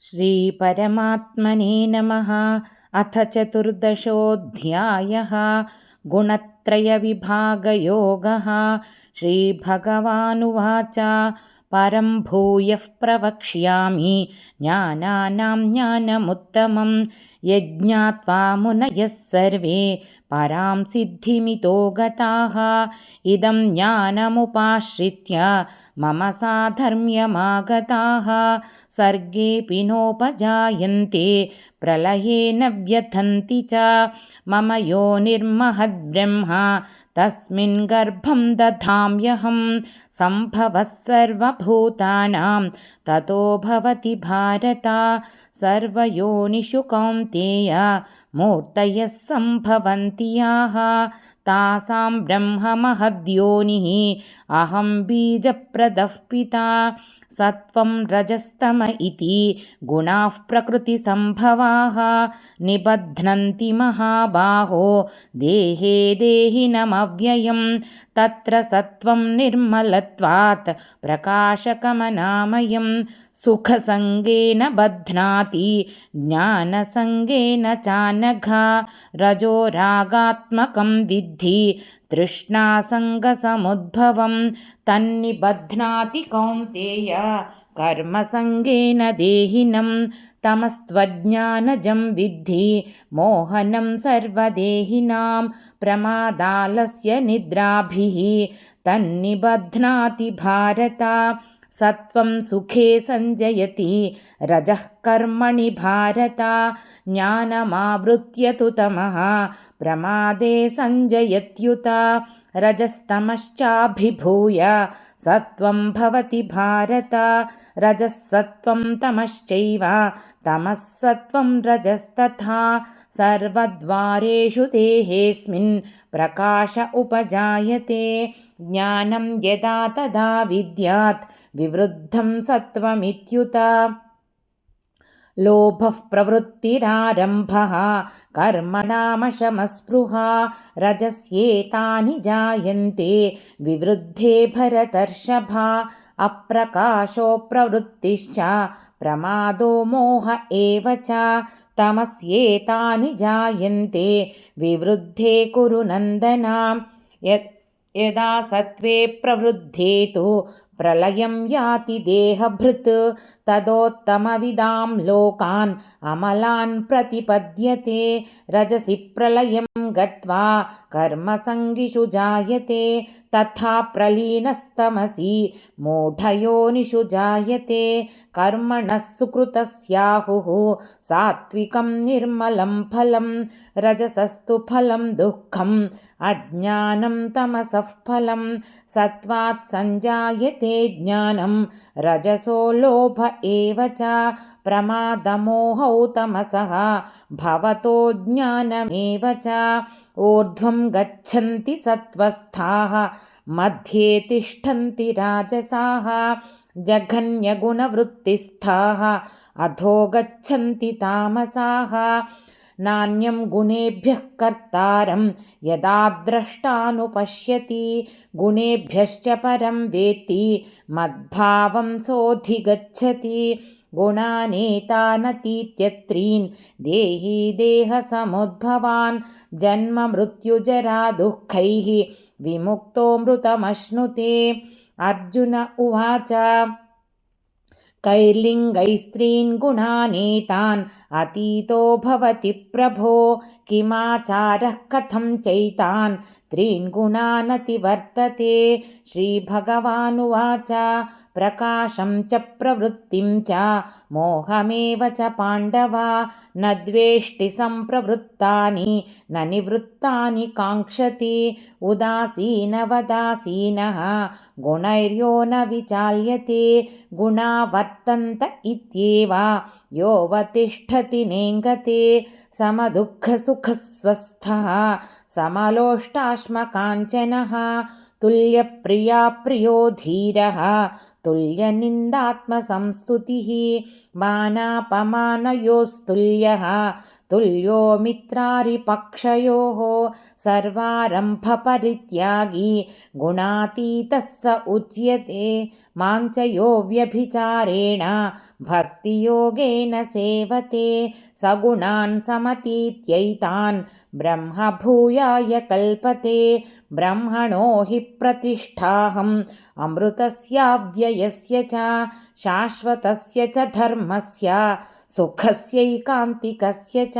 श्रीपरमात्मने नमः। अथ चतुर्दशोऽध्यायः। गुणत्रयविभागयोगः। श्रीभगवानुवाच परं भूयः प्रवक्ष्यामि ज्ञानानां ज्ञानमुत्तमं यज्ञात्वा मुनयः सर्वे परां सिद्धिमितो गताः। इदं ज्ञानमुपाश्रित्य मम साधर्म्यमागताः सर्गेऽपि नोपजायन्ते प्रलये न व्यथन्ति च। मम योनिर्महद्ब्रह्म तस्मिन् गर्भं दधाम्यहं सम्भवः सर्वभूतानां ततो भवति भारत। सर्वयोनिषु कौन्तेय मूर्तयः सम्भवन्ति याः तासां ब्रह्ममहद्योनिः अहं बीजप्रदः पिता। सत्वं रजस्तम इति गुणाः प्रकृतिसम्भवाः निबध्नन्ति महाबाहो देहे देहिनमव्ययम्। तत्र सत्वं निर्मलत्वात् प्रकाशकमनामयं सुखसङ्गेन बध्नाति ज्ञानसङ्गेन चानघ। रजो रागात्मकं विद्धि तृष्णासङ्गसमुद्भवं तन्निबध्नाति कौन्तेय कर्मसङ्गेन देहिनं। तमस्त्वज्ञानजं विद्धि मोहनं सर्वदेहिनां प्रमादालस्य निद्राभिः तन्निबध्नाति भारत। सत्वं सुखे संजयति रजः कर्मणि भारत ज्ञानमावृत्य तु तमः प्रमादे संजयत्युत। रजस्तमश्चाभिभूय सत्वं भवति भारत रजः सत्वं तमश्चैव तमः सत्वं रजस्तथा। सर्वद्वारेषु देहेऽस्मिन् प्रकाश उपजायते ज्ञानं यदा तदा विद्यात् विवृद्धं सत्वमित्युत। लोभः प्रवृत्तिरारम्भः कर्मणामशमस्पृहा रजस्येतानि जायन्ते विवृद्धे भरतर्षभा। अप्रकाशो प्रवृत्तिश्च प्रमादो मोह एव च तमस्येतानि जायन्ते विवृद्धे कुरु नन्दन। यदा सत्त्वे प्रवृद्धे तु प्रलयं याति देहभृत् तदोत्तमविदां लोकान् अमलान् प्रतिपद्यते। रजसि प्रलयं गत्वा कर्मसङ्गिषु जायते तथा प्रलीनस्तमसि मूढयोनिषु जायते। कर्मणः सुकृतस्याहुः सात्विकं निर्मलं फलं रजसस्तु फलं दुःखम् अज्ञानं तमसः फलं। सत्त्वात् संजायते ज्ञानं रजसो लोभ एव च प्रमादमोहौ तमसः भवतो ज्ञानमेव च। ऊर्ध्वं गच्छन्ति सत्त्वस्थाः मध्ये तिष्ठन्ति राजसाः जघन्यगुणवृत्तिस्थाः अधो गच्छन्ति तामसाः। नान्यं गुणेभ्यः कर्तारं यदा द्रष्टानुपश्यति गुणेभ्यश्च परं वेत्ति मद्भावं सोऽधिगच्छति। गुणानेतानतीत्यत्रीन् देही देहसमुद्भवान् जन्म मृत्युजरा दुःखैः विमुक्तो मृतमश्नुते। अर्जुन उवाच कैर्लिङ्गैस्त्रीन् गुणानेतान् अतीतो भवति प्रभो किमाचारः कथं चैतान् त्रीन् गुणानतिवर्तते। श्रीभगवानुवाच प्रकाशं च प्रवृत्तिं च मोहमेव च पाण्डव न द्वेष्टि सम्प्रवृत्तानि न निवृत्तानि काङ्क्षति। उदासीनवदासीनः गुणैर्यो न विचाल्यते गुणा वर्तन्त इत्येव योऽवतिष्ठति नेङ्गते। समदुःखसुखस्वस्थः समलोष्टाश्मकाञ्चनः तुल्यप्रिया प्रियो धीरः तुल्यनिन्दात्मसंस्तुतिः मानापमानयोस्तुल्यः तुल्यो मित्रारिपक्षयोः सर्वारम्भपरित्यागी गुणातीतः स उच्यते माञ्चयो व्यभिचारेण भक्तियोगेन सेवते सगुणान् समतीत्यैतान् ब्रह्मभूयाय कल्पते ब्रह्मणो हि प्रतिष्ठाहम् अमृतस्याव्ययस्य च शाश्वतस्य च धर्मस्य सुखस्यैकान्तिकस्य च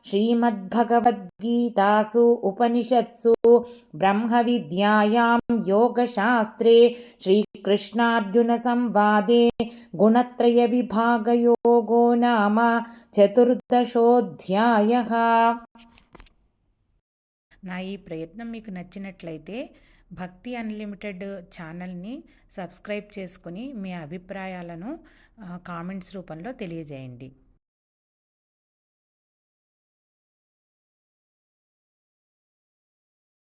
श्रीमद्भगवद्गीतासु उपनिषत्सु ब्रह्मविद्यायां योगशास्त्रे श्रीकृष्णार्जुनसंवादे गुणत्रयविभागयोगो नाम 14వ అధ్యాయः। నా ఈ ప్రయత్నం మీకు నచ్చినట్లయితే భక్తి అన్లిమిటెడ్ ఛానల్ని సబ్స్క్రైబ్ చేసుకుని మీ అభిప్రాయాలను కామెంట్స్ రూపంలో తెలియజేయండి.